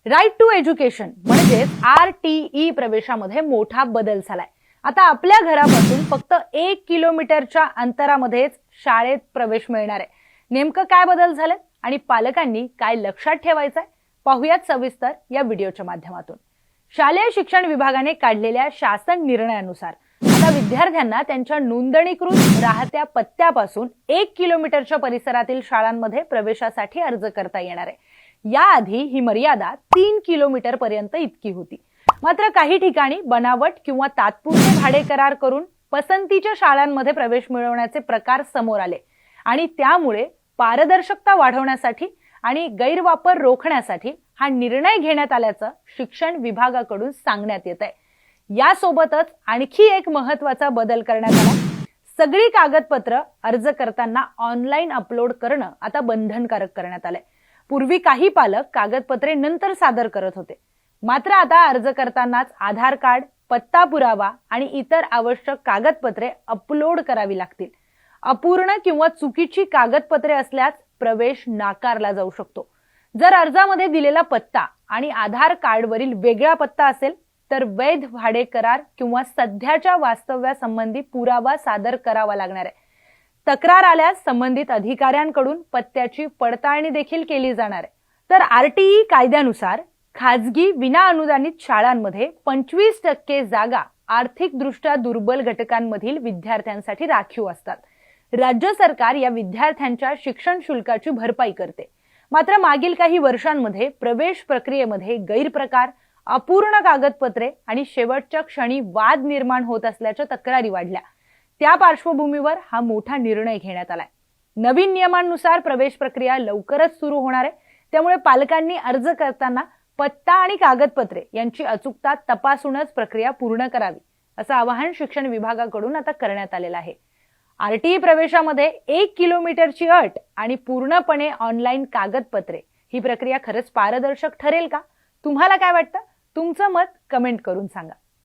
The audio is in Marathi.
राईट टू एज्युकेशन म्हणजे RTE प्रवेशामध्ये मोठा बदल झालाय। आता आपल्या घरापासून फक्त 1 किलोमीटरच्या अंतरामध्येच शाळेत प्रवेश मिळणार आहे। नेमकं काय बदल झाले आणि पालकांनी काय लक्षात ठेवायचंय पाहूयात सविस्तर या व्हिडिओच्या माध्यमातून। शालेय शिक्षण विभागाने काढलेल्या शासन निर्णयानुसार आता विद्यार्थ्यांना त्यांच्या नोंदणीकृत राहत्या पत्त्यापासून 1 किलोमीटरच्या परिसरातील शाळांमध्ये प्रवेशासाठी अर्ज करता येणार आहे। याआधी ही मर्यादा 3 किलोमीटर पर्यंत इतकी होती। मात्र काही ठिकाणी बनावट किंवा तात्पुरते भाडे करार करून पसंतीच्या शाळांमध्ये प्रवेश मिळवण्याचे प्रकार समोर आले आणि त्यामुळे पारदर्शकता वाढवण्यासाठी आणि गैरवापर रोखण्यासाठी हा निर्णय घेण्यात आल्याचं शिक्षण विभागाकडून सांगण्यात येत आहे। यासोबतच आणखी एक महत्त्वाचा बदल करण्यात आला। सगळी कागदपत्र अर्ज करताना ऑनलाईन अपलोड करणं आता बंधनकारक करण्यात आलंय। पूर्वी काही पालक कागदपत्रे नंतर सादर करत होते, मात्र आता अर्ज करतानाच आधार कार्ड, पत्ता पुरावा आणि इतर आवश्यक कागदपत्रे अपलोड करावी लागतील। अपूर्ण किंवा चुकीची कागदपत्रे असल्यास प्रवेश नाकारला जाऊ शकतो। जर अर्जामध्ये दिलेला पत्ता आणि आधार कार्डवरील वेगळा पत्ता असेल तर वैध भाडे करार किंवा सध्याच्या वास्तव्यासंबंधी पुरावा सादर करावा लागणार आहे। तक्रार आल्यास संबंधित अधिकाऱ्यांकडून पत्त्याची पडताळणी देखील केली जाणार आहे। तर RTE कायद्यानुसार खाजगी विनाअनुदानित शाळांमध्ये 25% जागा आर्थिकदृष्ट्या दुर्बल घटकांमधील विद्यार्थ्यांसाठी राखीव असतात। राज्य सरकार या विद्यार्थ्यांच्या शिक्षण शुल्काची भरपाई करते। मात्र मागील काही वर्षांमध्ये प्रवेश प्रक्रियेमध्ये गैरप्रकार, अपूर्ण कागदपत्रे आणि शेवटच्या क्षणी वाद निर्माण होत असल्याच्या तक्रारी वाढल्या। त्या पार्श्वभूमीवर हा मोठा निर्णय घेण्यात आलाय। नवीन नियमांनुसार प्रवेश प्रक्रिया लवकरच सुरू होणार आहे, त्यामुळे पालकांनी अर्ज करताना पत्ता आणि कागदपत्रे यांची अचूकता तपासूनच प्रक्रिया पूर्ण करावी, असं आवाहन शिक्षण विभागाकडून आता करण्यात आलेलं आहे। RTE प्रवेशामध्ये 1 किलोमीटरची अट आणि पूर्णपणे ऑनलाईन कागदपत्रे ही प्रक्रिया खरंच पारदर्शक ठरेल का? तुम्हाला काय वाटतं? तुमचं मत कमेंट करून सांगा।